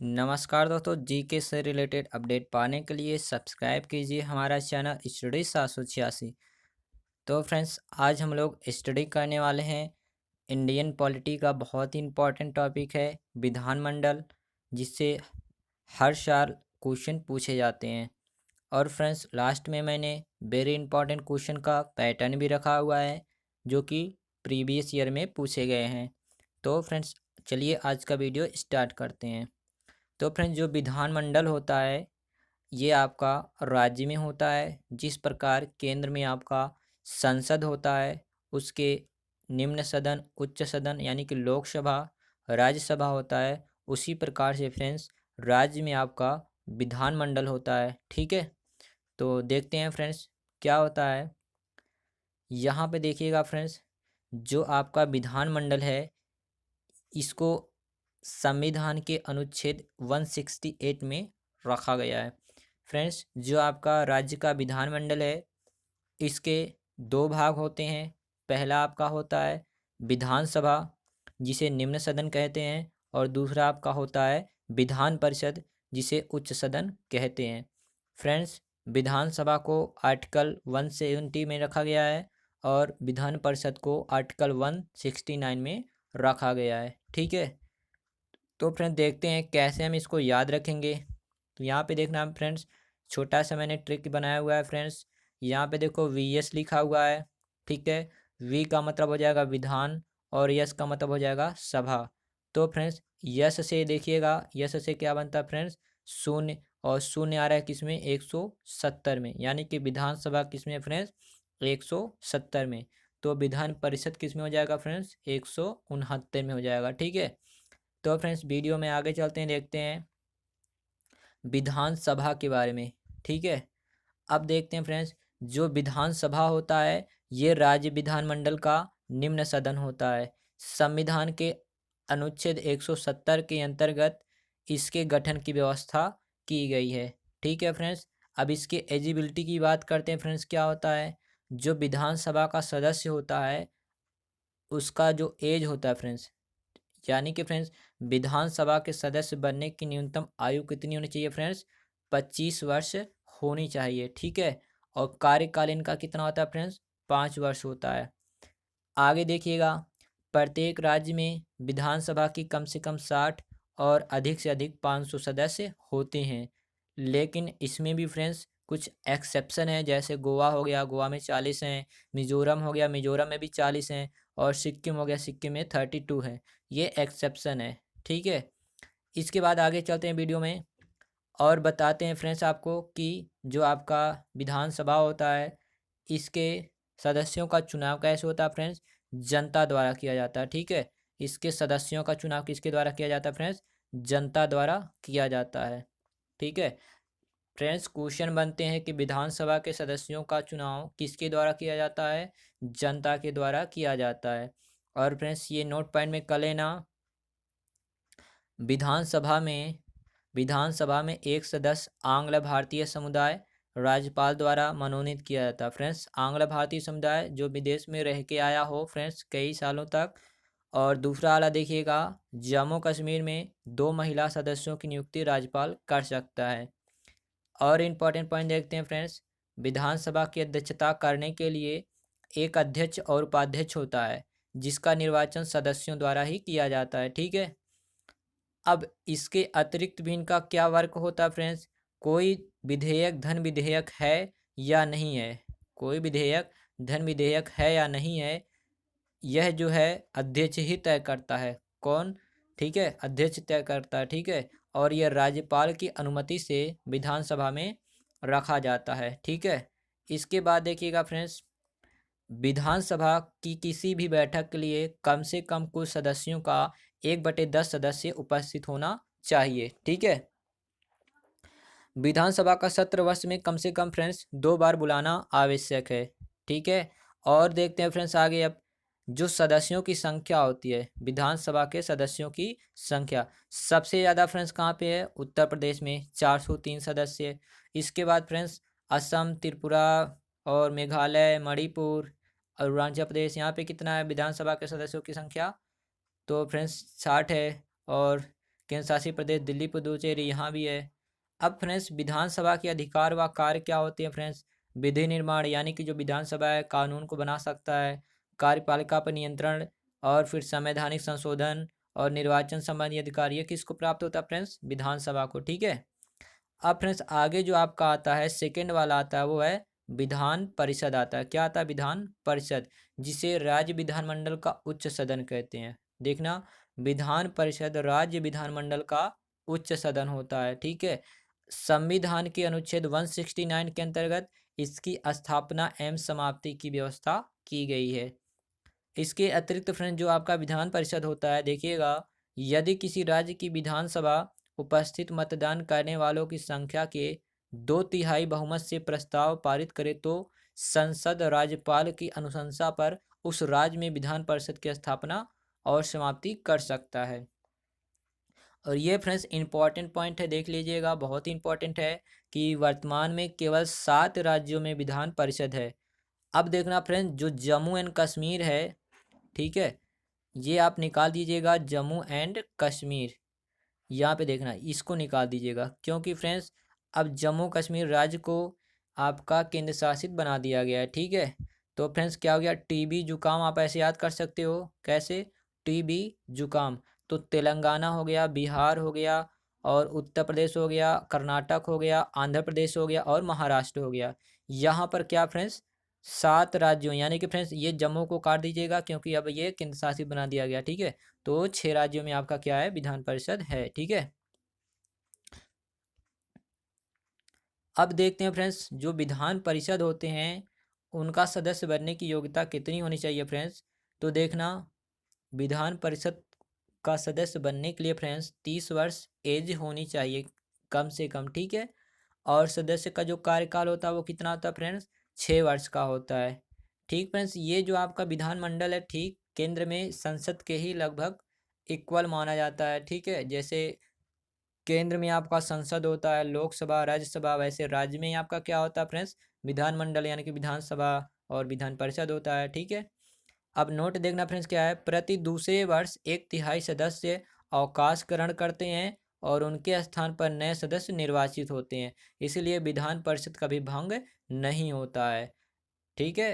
नमस्कार दोस्तों, जीके से रिलेटेड अपडेट पाने के लिए सब्सक्राइब कीजिए हमारा चैनल स्टडी 786। तो फ्रेंड्स, आज हम लोग स्टडी करने वाले हैं इंडियन पॉलिटी का बहुत ही इम्पोर्टेंट टॉपिक है विधानमंडल, जिससे हर साल क्वेश्चन पूछे जाते हैं। और फ्रेंड्स, लास्ट में मैंने वेरी इंपॉर्टेंट क्वेश्चन का पैटर्न भी रखा हुआ है जो कि प्रीवियस ईयर में पूछे गए हैं। तो फ्रेंड्स, चलिए आज का वीडियो स्टार्ट करते हैं। तो फ्रेंड्स, जो विधानमंडल होता है ये आपका राज्य में होता है। जिस प्रकार केंद्र में आपका संसद होता है, उसके निम्न सदन, उच्च सदन यानी कि लोकसभा, राज्यसभा होता है, उसी प्रकार से फ्रेंड्स राज्य में आपका विधानमंडल होता है। ठीक है, तो देखते हैं फ्रेंड्स क्या होता है। यहाँ पे देखिएगा फ्रेंड्स, जो आपका विधानमंडल है इसको संविधान के अनुच्छेद 168 में रखा गया है। फ्रेंड्स, जो आपका राज्य का विधानमंडल है इसके दो भाग होते हैं। पहला आपका होता है विधानसभा, जिसे निम्न सदन कहते हैं, और दूसरा आपका होता है विधान परिषद, जिसे उच्च सदन कहते हैं। फ्रेंड्स, विधानसभा को आर्टिकल 170 में रखा गया है और विधान परिषद को आर्टिकल 169 में रखा गया है। ठीक है, तो फ्रेंड्स देखते हैं कैसे हम इसको याद रखेंगे। तो यहाँ पे देखना फ्रेंड्स, छोटा सा मैंने ट्रिक बनाया हुआ है। फ्रेंड्स, यहाँ पे देखो VS लिखा हुआ है। ठीक है, V का मतलब हो जाएगा विधान और यस का मतलब हो जाएगा सभा। तो फ्रेंड्स, यस से देखिएगा, यस से क्या बनता है फ्रेंड्स, शून्य, और शून्य आ रहा है किसमें, 170 में, यानी कि विधानसभा किसमें फ्रेंड्स, 170 में। तो विधान परिषद किस में हो जाएगा फ्रेंड्स, 169 में हो जाएगा। ठीक है, तो फ्रेंड्स वीडियो में आगे चलते हैं, देखते हैं विधानसभा के बारे में। ठीक है, अब देखते हैं फ्रेंड्स, जो विधानसभा होता है ये राज्य विधानमंडल का निम्न सदन होता है। संविधान के अनुच्छेद 170 के अंतर्गत इसके गठन की व्यवस्था की गई है। ठीक है फ्रेंड्स, अब इसके एलिजिबिलिटी की बात करते हैं। फ्रेंड्स, क्या होता है, जो विधानसभा का सदस्य होता है उसका जो एज होता है फ्रेंड्स, यानी कि फ्रेंड्स विधानसभा के सदस्य बनने की न्यूनतम आयु कितनी होनी चाहिए फ्रेंड्स, 25 वर्ष होनी चाहिए। ठीक है, और कार्यकाल इनका कितना होता है फ्रेंड्स, 5 वर्ष होता है। आगे देखिएगा, प्रत्येक राज्य में विधानसभा की कम से कम 60 और अधिक से अधिक 500 सदस्य होते हैं। लेकिन इसमें भी फ्रेंड्स कुछ एक्सेप्शन है, जैसे गोवा हो गया, गोवा में 40 हैं, मिजोरम हो गया, मिजोरम में भी 40 हैं, और सिक्किम हो गया, सिक्किम में 32 है। ये एक्सेप्शन है। ठीक है, इसके बाद आगे चलते हैं वीडियो में और बताते हैं फ्रेंड्स आपको कि जो आपका विधानसभा होता है इसके सदस्यों का चुनाव कैसे होता है फ्रेंड्स, जनता द्वारा किया जाता है। ठीक है, इसके सदस्यों का चुनाव किसके द्वारा किया जाता है फ्रेंड्स, जनता द्वारा किया जाता है। ठीक है फ्रेंड्स, क्वेश्चन बनते हैं कि विधानसभा के सदस्यों का चुनाव किसके द्वारा किया जाता है, जनता के द्वारा किया जाता है। और फ्रेंड्स ये नोट पॉइंट में कर लेना, विधानसभा में एक सदस्य आंग्ल भारतीय समुदाय राज्यपाल द्वारा मनोनीत किया जाता है। फ्रेंड्स, आंग्ल भारतीय समुदाय जो विदेश में रह के आया हो फ्रेंड्स कई सालों तक। और दूसरा वाला देखिएगा, जम्मू कश्मीर में 2 महिला सदस्यों की नियुक्ति राज्यपाल कर सकता है। और इम्पोर्टेंट पॉइंट देखते हैं फ्रेंड्स, विधानसभा की अध्यक्षता करने के लिए एक अध्यक्ष और उपाध्यक्ष होता है जिसका निर्वाचन सदस्यों द्वारा ही किया जाता है। ठीक है, अब इसके अतिरिक्त भी इनका क्या वर्क होता है फ्रेंड्स, कोई विधेयक धन विधेयक है या नहीं है, कोई विधेयक धन विधेयक है या नहीं है, यह जो है अध्यक्ष ही तय करता है। कौन, ठीक है, अध्यक्ष तय करता है। ठीक है, और यह राज्यपाल की अनुमति से विधानसभा में रखा जाता है। ठीक है, इसके बाद देखिएगा फ्रेंड्स, विधानसभा की किसी भी बैठक के लिए कम से कम कुल सदस्यों का 1/10 सदस्य उपस्थित होना चाहिए। ठीक है, विधानसभा का सत्र वर्ष में कम से कम फ्रेंड्स 2 बार बुलाना आवश्यक है। ठीक है, और देखते हैं फ्रेंड्स आगे, अब जो सदस्यों की संख्या होती है, विधानसभा के सदस्यों की संख्या सबसे ज़्यादा फ्रेंड्स कहाँ पे है, उत्तर प्रदेश में 403 सदस्य। इसके बाद फ्रेंड्स असम, त्रिपुरा और मेघालय, मणिपुर, अरुणाचल प्रदेश, यहाँ पे कितना है विधानसभा के सदस्यों की संख्या, तो फ्रेंड्स 60 है। और केंद्र शासित प्रदेश दिल्ली, पुदुचेरी यहाँ भी है। अब फ्रेंड्स विधानसभा के अधिकार व कार्य क्या होते हैं फ्रेंड्स? विधि निर्माण, यानी कि जो विधानसभा है कानून को बना सकता है, कार्यपालिका पर नियंत्रण, और फिर संवैधानिक संशोधन और निर्वाचन संबंधी अधिकार, ये किसको प्राप्त होता है फ्रेंड्स? विधानसभा को। ठीक है। अब फ्रेंड्स आगे जो आपका आता है सेकेंड वाला आता है वो है विधान परिषद आता है। क्या आता है? विधान परिषद, जिसे राज्य विधानमंडल का उच्च सदन कहते हैं। देखना, विधान परिषद राज्य विधानमंडल का उच्च सदन होता है। ठीक है। संविधान के अनुच्छेद 169 के अंतर्गत इसकी स्थापना एवं समाप्ति की व्यवस्था की गई है। इसके अतिरिक्त फ्रेंड जो आपका विधान परिषद होता है, देखिएगा, यदि किसी राज्य की विधानसभा उपस्थित मतदान करने वालों की संख्या के 2/3 बहुमत से प्रस्ताव पारित करे तो संसद राज्यपाल की अनुशंसा पर उस राज्य में विधान परिषद की स्थापना और समाप्ति कर सकता है। और ये फ्रेंड्स इंपॉर्टेंट पॉइंट है, देख लीजिएगा, बहुत ही इंपॉर्टेंट है कि वर्तमान में केवल 7 राज्यों में विधान परिषद है। अब देखना फ्रेंड्स, जो जम्मू एंड कश्मीर है, ठीक है, ये आप निकाल दीजिएगा, जम्मू एंड कश्मीर, यहाँ पे देखना इसको निकाल दीजिएगा, क्योंकि फ्रेंड्स अब जम्मू कश्मीर राज्य को आपका केंद्र शासित बना दिया गया है। ठीक है। तो फ्रेंड्स क्या हो गया? टीबी जुकाम आप ऐसे याद कर सकते हो, कैसे? टीबी जुकाम। तो तेलंगाना हो गया, बिहार हो गया, और उत्तर प्रदेश हो गया, कर्नाटक हो गया, आंध्र प्रदेश हो गया, और महाराष्ट्र हो गया। यहाँ पर क्या फ्रेंड्स? 7 राज्यों, यानी कि फ्रेंड्स ये जम्मू को काट दीजिएगा क्योंकि अब ये केंद्र शासित बना दिया गया। ठीक है। तो 6 राज्यों में आपका क्या है? विधान परिषद है। ठीक है। अब देखते हैं फ्रेंड्स, जो विधान परिषद होते हैं उनका सदस्य बनने की योग्यता कितनी होनी चाहिए फ्रेंड्स? तो देखना, विधान परिषद का सदस्य बनने के लिए फ्रेंड्स 30 वर्ष एज होनी चाहिए कम से कम। ठीक है। और सदस्य का जो कार्यकाल होता है वो कितना होता है फ्रेंड्स? 6 वर्ष का होता है। ठीक फ्रेंड्स, ये जो आपका विधानमंडल है, ठीक केंद्र में संसद के ही लगभग इक्वल माना जाता है। ठीक है। जैसे केंद्र में आपका संसद होता है, लोकसभा, राज्यसभा, वैसे राज्य में आपका क्या होता है फ्रेंड्स? विधानमंडल यानी कि विधानसभा और विधान परिषद होता है। ठीक है। अब नोट देखना फ्रेंड्स, क्या है? प्रति दूसरे वर्ष 1/3 सदस्य अवकाश ग्रहण करते हैं और उनके स्थान पर नए सदस्य निर्वाचित होते हैं, इसलिए विधान परिषद कभी भंग नहीं होता है। ठीक है।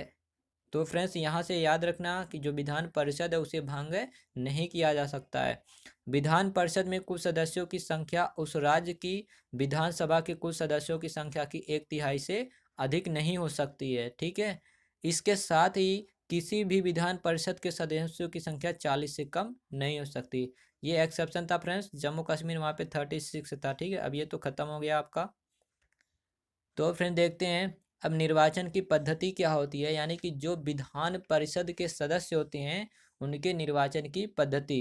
तो फ्रेंड्स यहाँ से याद रखना कि जो विधान परिषद है उसे भंग नहीं किया जा सकता है। विधान परिषद में कुल सदस्यों की संख्या उस राज्य की विधानसभा के कुल सदस्यों की संख्या की 1/3 से अधिक नहीं हो सकती है। ठीक है। इसके साथ ही किसी भी विधान परिषद के सदस्यों की संख्या 40 से कम नहीं हो सकती। ये एक्सेप्शन था फ्रेंड्स, जम्मू कश्मीर वहाँ पे 36 था। ठीक है। अब ये तो खत्म हो गया आपका। तो फ्रेंड देखते हैं अब निर्वाचन की पद्धति क्या होती है, यानी कि जो विधान परिषद के सदस्य होते हैं उनके निर्वाचन की पद्धति।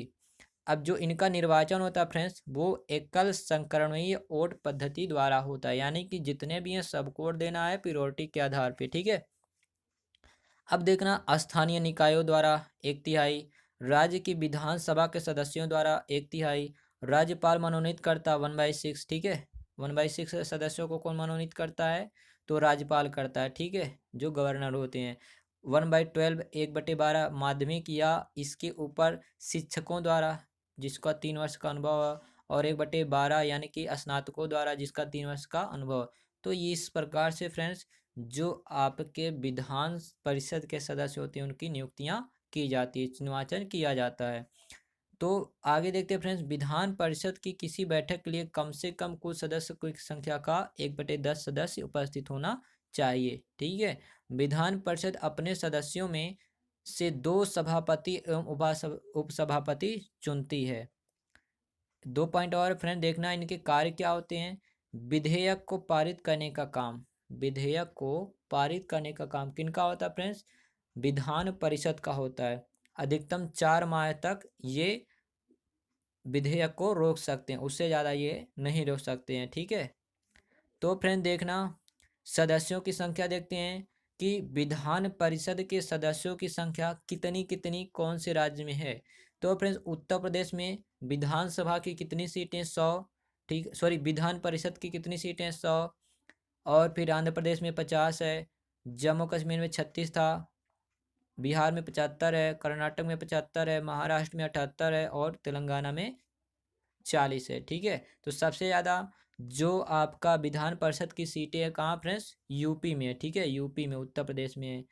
अब जो इनका निर्वाचन होता है फ्रेंड्स वो एकल संक्रमणीय वोट पद्धति द्वारा होता है, यानी कि जितने भी हैं सबको वोट देना है प्रियोरिटी के आधार पे। ठीक है। अब देखना, स्थानीय निकायों द्वारा 1/3, राज्य की विधानसभा के सदस्यों द्वारा 1/3, राज्यपाल मनोनीत करता 1/6। ठीक है। 1/6 सदस्यों को कौन मनोनीत करता है? तो राज्यपाल करता है। ठीक है। जो गवर्नर होते हैं। 1/12, 1/12 माध्यमिक या इसके ऊपर शिक्षकों द्वारा जिसका 3 वर्ष का अनुभव है, और 1/12 यानी कि स्नातकों द्वारा जिसका 3 वर्ष का अनुभव है। तो ये इस प्रकार से फ्रेंड्स जो आपके विधान परिषद के सदस्य होते हैं उनकी नियुक्तियां की जाती है, निर्वाचन किया जाता है। तो आगे देखते हैं फ्रेंड्स, विधान परिषद की किसी बैठक के लिए कम से कम कुल सदस्य की संख्या का 1/10 सदस्य उपस्थित होना चाहिए। ठीक है। विधान परिषद अपने सदस्यों में से 2 सभापति एवं उपसभापति चुनती है। 2 पॉइंट और फ्रेंड देखना, इनके कार्य क्या होते हैं? विधेयक को पारित करने का काम, विधेयक को पारित करने का काम किनका होता है फ्रेंड्स? विधान परिषद का होता है। अधिकतम 4 माह तक ये विधेयक को रोक सकते हैं, उससे ज़्यादा ये नहीं रोक सकते हैं। ठीक है। तो फ्रेंड देखना, सदस्यों की संख्या देखते हैं कि विधान परिषद के सदस्यों की संख्या कितनी कितनी कौन से राज्य में है। तो फ्रेंड्स उत्तर प्रदेश में विधानसभा की कितनी सीटें? 100। ठीक, सॉरी, विधान परिषद की कितनी सीटें? 100। और फिर आंध्र प्रदेश में 50 है, जम्मू कश्मीर में 36 था, बिहार में 75 है, कर्नाटक में 75 है, महाराष्ट्र में 78 है, और तेलंगाना में 40 है। ठीक है, तो सबसे ज़्यादा जो आपका विधान परिषद की सीटें है कहाँ फ्रेंड्स, यूपी में है। ठीक है, यूपी में, उत्तर प्रदेश में है।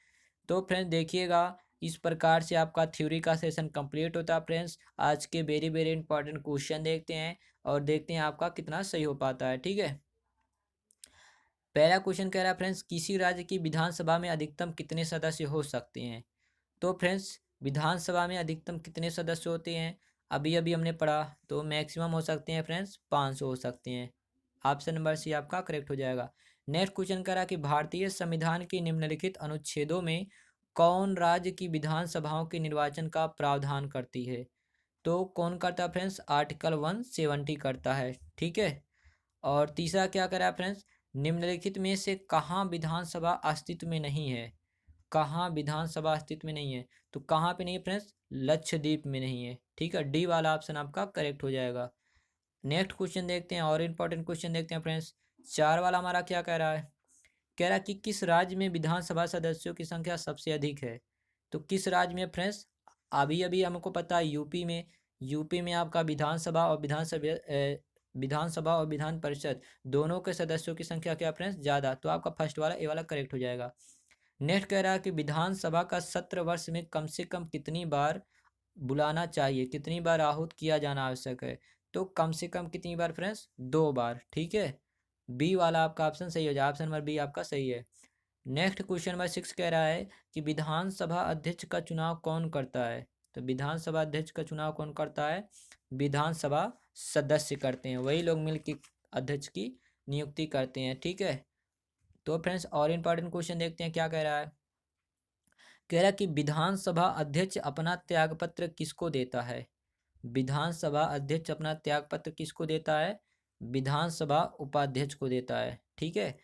तो फ्रेंड्स देखिएगा, इस प्रकार से आपका थ्योरी का सेशन कंप्लीट होता है। फ्रेंड्स आज के वेरी वेरी इंपॉर्टेंट क्वेश्चन देखते हैं और देखते हैं आपका कितना सही हो पाता है। ठीक है, पहला क्वेश्चन कह रहा है फ्रेंड्स, किसी राज्य की विधानसभा में अधिकतम कितने सदस्य हो सकते हैं। तो फ्रेंड्स विधानसभा में अधिकतम कितने सदस्य होते हैं, अभी अभी हमने पढ़ा, तो मैक्सिमम हो सकते हैं फ्रेंड्स 500 हो सकते हैं। ऑप्शन नंबर सी आपका करेक्ट हो जाएगा। नेक्स्ट क्वेश्चन कह रहा कि भारतीय संविधान के निम्नलिखित अनुच्छेदों में कौन राज्य की विधानसभाओं के निर्वाचन का प्रावधान करती है। तो कौन करता है फ्रेंड्स, आर्टिकल 170 करता है। ठीक है, और तीसरा क्या करा फ्रेंड्स, निम्नलिखित में से कहाँ विधानसभा अस्तित्व में नहीं है। कहाँ विधानसभा अस्तित्व में नहीं है, तो कहाँ पे नहीं है फ्रेंड्स, लक्षद्वीप में नहीं है। ठीक है, डी वाला ऑप्शन आपका करेक्ट हो जाएगा। नेक्स्ट क्वेश्चन देखते हैं, और इंपॉर्टेंट क्वेश्चन देखते हैं फ्रेंड्स। 4 वाला हमारा क्या कह रहा है, कह रहा है कि किस राज्य में विधानसभा सदस्यों की संख्या सबसे अधिक है। तो किस राज्य में फ्रेंड्स, अभी अभी हमको पता है यूपी में। यूपी में आपका विधानसभा और विधान परिषद दोनों के सदस्यों की संख्या क्या फ्रेंड्स, ज़्यादा। तो आपका फर्स्ट वाला, ए वाला करेक्ट हो जाएगा। नेक्स्ट कह रहा है कि विधानसभा का सत्र वर्ष में कम से कम कितनी बार बुलाना चाहिए, कितनी बार आहूत किया जाना आवश्यक है। तो कम से कम कितनी बार फ्रेंड्स, 2 बार। ठीक है, बी वाला आपका ऑप्शन सही हो जाए, ऑप्शन नंबर बी आपका सही है। नेक्स्ट क्वेश्चन नंबर 6 कह रहा है कि विधानसभा अध्यक्ष का चुनाव कौन करता है। तो विधानसभा अध्यक्ष का चुनाव कौन करता है, विधानसभा सदस्य करते हैं, वही लोग मिलकर अध्यक्ष की नियुक्ति करते हैं। ठीक है, तो फ्रेंड्स और इंपॉर्टेंट क्वेश्चन देखते हैं क्या कह रहा है। कह रहा है कि विधानसभा अध्यक्ष अपना त्यागपत्र किसको देता है। विधानसभा अध्यक्ष अपना त्यागपत्र किसको देता है, विधानसभा उपाध्यक्ष को देता है। ठीक है,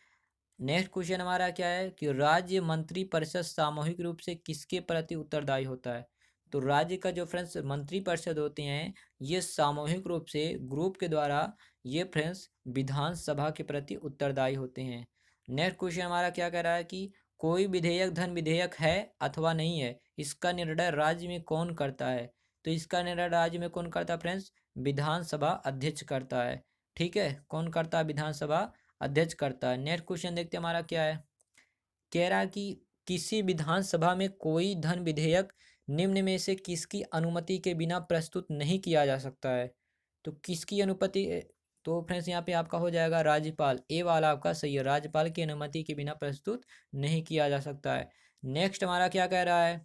नेक्स्ट क्वेश्चन हमारा क्या है कि राज्य मंत्री परिषद सामूहिक रूप से किसके प्रति उत्तरदायी होता है। तो राज्य का जो फ्रेंड्स मंत्री परिषद होते हैं, ये सामूहिक रूप से ग्रुप के द्वारा ये फ्रेंड्स विधानसभा के प्रति उत्तरदायी होते हैं। नेक्स्ट क्वेश्चन हमारा क्या कह रहा है कि कोई विधेयक धन विधेयक है अथवा नहीं है, इसका निर्णय राज्य में कौन करता है। तो इसका निर्णय राज्य में कौन करता है फ्रेंड्स, विधानसभा अध्यक्ष करता है। ठीक है, कौन करता है, विधानसभा अध्यक्ष करता है। नेक्स्ट क्वेश्चन देखते हैं हमारा क्या है, कह रहा है कि किसी विधानसभा में कोई धन विधेयक निम्न में से किसकी अनुमति के बिना प्रस्तुत नहीं किया जा सकता है। तो किसकी अनुमति, तो फ्रेंड्स यहाँ पे आपका हो जाएगा राज्यपाल, ए वाला आपका सही है, राज्यपाल की अनुमति के बिना प्रस्तुत नहीं किया जा सकता है। नेक्स्ट हमारा क्या कह रहा है,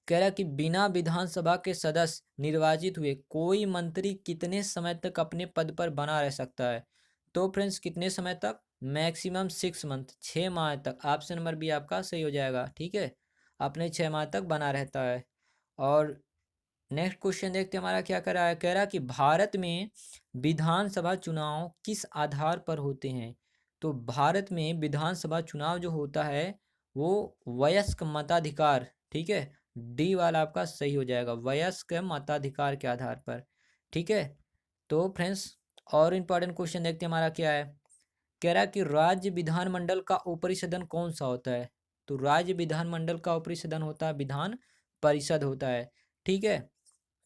कह रहा है कि बिना विधानसभा के सदस्य निर्वाचित हुए कोई मंत्री कितने समय तक अपने पद पर बना रह सकता है। तो फ्रेंड्स कितने समय तक, मैक्सिमम 6 मंथ, 6 माह तक। ऑप्शन नंबर बी आपका सही हो जाएगा। ठीक है, अपने 6 माह तक बना रहता है। और नेक्स्ट क्वेश्चन देखते हैं हमारा क्या कर रहा है, कह रहा है कि भारत में विधानसभा चुनाव किस आधार पर होते हैं। तो भारत में विधानसभा चुनाव जो होता है वो वयस्क मताधिकार, ठीक है, डी वाला आपका सही हो जाएगा, वयस्क मताधिकार के आधार पर। ठीक है, तो फ्रेंड्स और इम्पोर्टेंट क्वेश्चन देखते हैं हमारा क्या है, कह रहा है कि राज्य विधानमंडल का ऊपरी सदन कौन सा होता है। तो राज्य विधानमंडल का ऊपरी सदन होता है विधान परिषद होता है। ठीक है,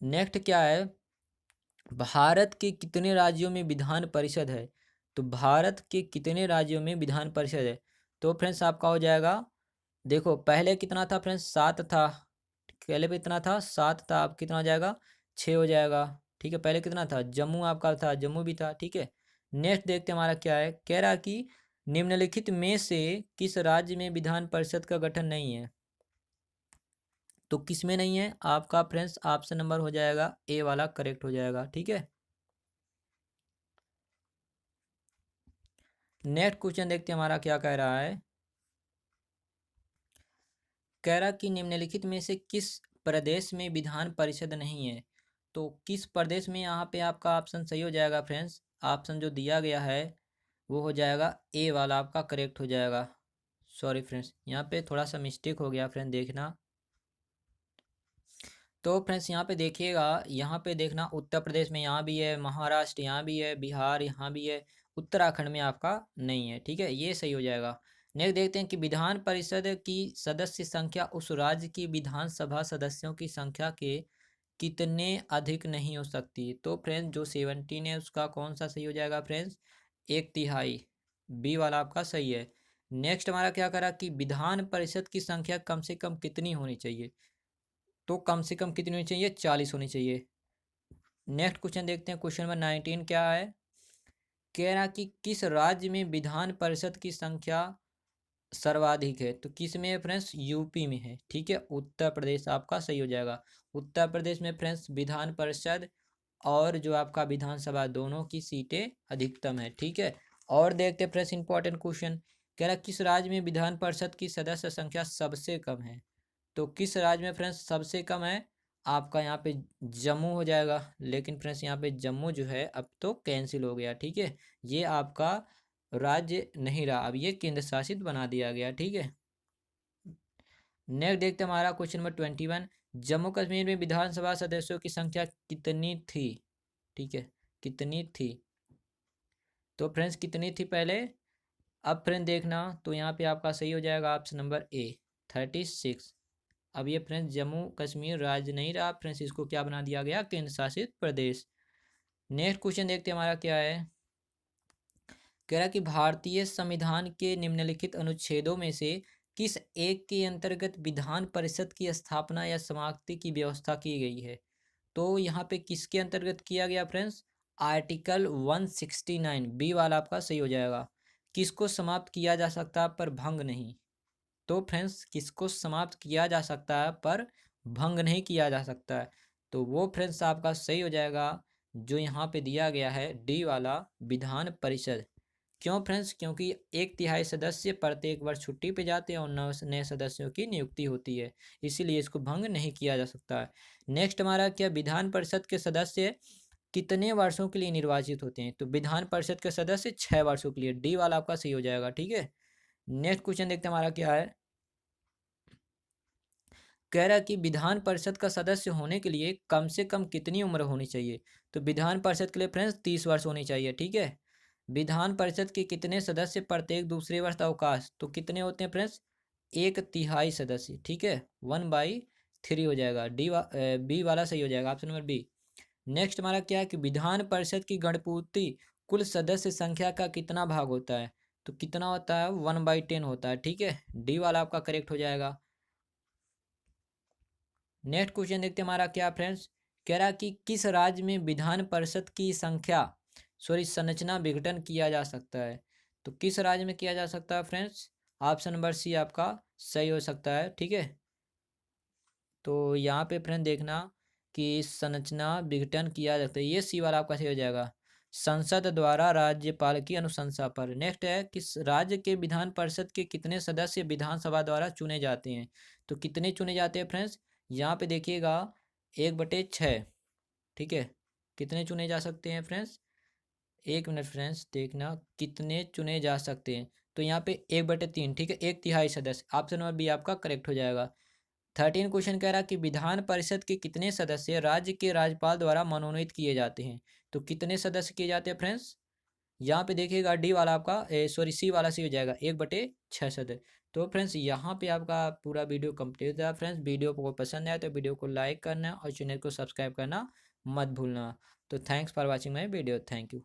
नेक्स्ट क्या है, भारत के कितने राज्यों में विधान परिषद है। तो भारत के कितने राज्यों में विधान परिषद है। तो फ्रेंड्स आपका हो जाएगा, देखो पहले कितना था फ्रेंड्स, 7 था, पहले पे इतना था 7 था, अब कितना हो जाएगा, 6 हो जाएगा। ठीक है, पहले कितना था, जम्मू आपका था, जम्मू भी था। ठीक है, नेक्स्ट देखते हैं हमारा क्या है, कह रहा कि निम्नलिखित में से किस राज्य में विधान परिषद का गठन नहीं है। तो किस में नहीं है, आपका फ्रेंड्स ऑप्शन नंबर हो जाएगा ए वाला करेक्ट हो जाएगा। ठीक है, नेक्स्ट क्वेश्चन देखते हैं हमारा क्या कह रहा है, कह रहा कि निम्नलिखित में से किस प्रदेश में विधान परिषद नहीं है। तो किस प्रदेश में, यहाँ पे आपका ऑप्शन सही हो जाएगा फ्रेंड्स, ऑप्शन जो दिया गया है वो हो जाएगा ए वाला आपका करेक्ट हो जाएगा। सॉरी फ्रेंड्स, यहाँ पे थोड़ा सा मिस्टेक हो गया फ्रेंड, देखना। तो फ्रेंड्स यहाँ पे देखिएगा, यहाँ पे देखना उत्तर प्रदेश में यहाँ भी है, महाराष्ट्र यहाँ भी है, बिहार यहाँ भी है, उत्तराखंड में आपका नहीं है। ठीक है, ये सही हो जाएगा। नेक्स्ट देखते हैं कि विधान परिषद की सदस्य संख्या उस राज्य की विधानसभा सदस्यों की संख्या के कितने अधिक नहीं हो सकती। तो फ्रेंड्स जो 17 है उसका कौन सा सही हो जाएगा फ्रेंड्स, 1/3। बी वाला आपका सही है। नेक्स्ट हमारा क्या करा कि विधान परिषद की संख्या कम से कम कितनी होनी चाहिए, तो कम से कम कितनी होनी चाहिए, 40 होनी चाहिए। नेक्स्ट क्वेश्चन देखते हैं, क्वेश्चन नंबर 19 क्या है, कह रहा कि किस राज्य में विधान परिषद की संख्या सर्वाधिक है, तो किस में है फ्रेंड्स, यूपी में है। ठीक है, उत्तर प्रदेश आपका सही हो जाएगा। उत्तर प्रदेश में फ्रेंड्स विधान परिषद और जो आपका विधानसभा दोनों की सीटें अधिकतम है। ठीक है, और देखते हैं फ्रेंड्स इंपॉर्टेंट क्वेश्चन, कह रहा किस राज्य में विधान परिषद की सदस्य संख्या सबसे कम है, तो किस राज्य में फ्रेंड्स सबसे कम है, आपका यहाँ पे जम्मू हो जाएगा। लेकिन फ्रेंड्स यहाँ पे जम्मू जो है अब तो कैंसिल हो गया। ठीक है, ये आपका राज्य नहीं रहा, अब ये केंद्र शासित बना दिया गया। ठीक है, नेक्स्ट देखते हैं हमारा क्वेश्चन नंबर 21, जम्मू कश्मीर में विधानसभा सदस्यों की संख्या कितनी थी। ठीक है, कितनी थी, तो फ्रेंड्स कितनी थी पहले, अब फ्रेंड देखना तो यहाँ पे आपका सही हो जाएगा ऑप्शन नंबर ए, 36। अब ये फ्रेंड्स जम्मू कश्मीर राज्य नहीं रहा फ्रेंड्स, इसको क्या बना दिया गया, केंद्र शासित प्रदेश। नेक्स्ट क्वेश्चन देखते हैं हमारा क्या है, कह रहा कि भारतीय संविधान के निम्नलिखित अनुच्छेदों में से किस एक के अंतर्गत विधान परिषद की स्थापना या समाप्ति की व्यवस्था की गई है, तो यहाँ पे किसके अंतर्गत किया गया फ्रेंड्स, आर्टिकल 169, बी वाला आपका सही हो जाएगा। किसको समाप्त किया जा सकता है पर भंग नहीं, तो फ्रेंड्स किसको समाप्त किया जा सकता है पर भंग नहीं किया जा सकता है, तो वो फ्रेंड्स आपका सही हो जाएगा जो यहाँ पे दिया गया है, डी वाला, विधान परिषद। क्यों फ्रेंड्स, क्योंकि 1/3 सदस्य प्रत्येक वर्ष छुट्टी पे जाते हैं और नए सदस्यों की नियुक्ति होती है, इसीलिए इसको भंग नहीं किया जा सकता है। नेक्स्ट हमारा क्या, विधान परिषद के सदस्य कितने वर्षों के लिए निर्वाचित होते हैं, तो विधान परिषद के सदस्य 6 वर्षों के लिए, डी वाला आपका सही हो जाएगा। ठीक है, नेक्स्ट क्वेश्चन देखते हैं हमारा क्या है, कह रहा कि विधान परिषद का सदस्य होने के लिए कम से कम कितनी उम्र होनी चाहिए, तो विधान परिषद के लिए फ्रेंड्स 30 वर्ष होनी चाहिए। ठीक है, विधान परिषद के कितने सदस्य प्रत्येक दूसरे वर्ष अवकाश, तो कितने होते हैं फ्रेंड्स, 1/3 सदस्य। ठीक है, 1/3 हो जाएगा, बी वाला सही हो जाएगा, ऑप्शन नंबर बी। नेक्स्ट हमारा क्या है कि विधान परिषद की गणपूर्ति कुल सदस्य संख्या का कितना भाग होता है, तो कितना होता है, 1/10 होता है। ठीक है, डी वाला आपका करेक्ट हो जाएगा। नेक्स्ट क्वेश्चन देखते हैं हमारा क्या फ्रेंड्स, कह रहा कि किस राज्य में विधान परिषद की संरचना विघटन किया जा सकता है, तो किस राज्य में किया जा सकता है फ्रेंड्स, ऑप्शन नंबर सी आपका सही हो सकता है। ठीक है, तो यहाँ पे फ्रेंड देखना कि संरचना विघटन किया जाता है, ये सी वाला आपका सही हो जाएगा, संसद द्वारा राज्यपाल की अनुशंसा पर। नेक्स्ट है, किस राज्य के विधान परिषद के कितने सदस्य विधानसभा द्वारा चुने जाते हैं, तो कितने चुने जाते हैं फ्रेंड्स, यहाँ पे देखिएगा 1/6। ठीक है, कितने चुने जा सकते हैं फ्रेंड्स, 1 मिनट फ्रेंड्स देखना कितने चुने जा सकते हैं, तो यहाँ पे 1/3। ठीक है, 1/3 सदस्य, ऑप्शन नंबर बी आपका करेक्ट हो जाएगा। 13 क्वेश्चन कह रहा कि विधान परिषद के कितने सदस्य राज्य के राज्यपाल द्वारा मनोनीत किए जाते हैं, तो कितने सदस्य किए जाते हैं फ्रेंड्स, यहाँ पे देखिएगा डी वाला आपका सॉरी सी वाला सी हो जाएगा, 1/6 सदस्य। तो फ्रेंड्स यहाँ पे आपका पूरा वीडियो कंप्लीट था। फ्रेंड्स वीडियो को पसंद आया तो वीडियो को लाइक करना और चैनल को सब्सक्राइब करना मत भूलना। तो thanks for watching my video, thank you.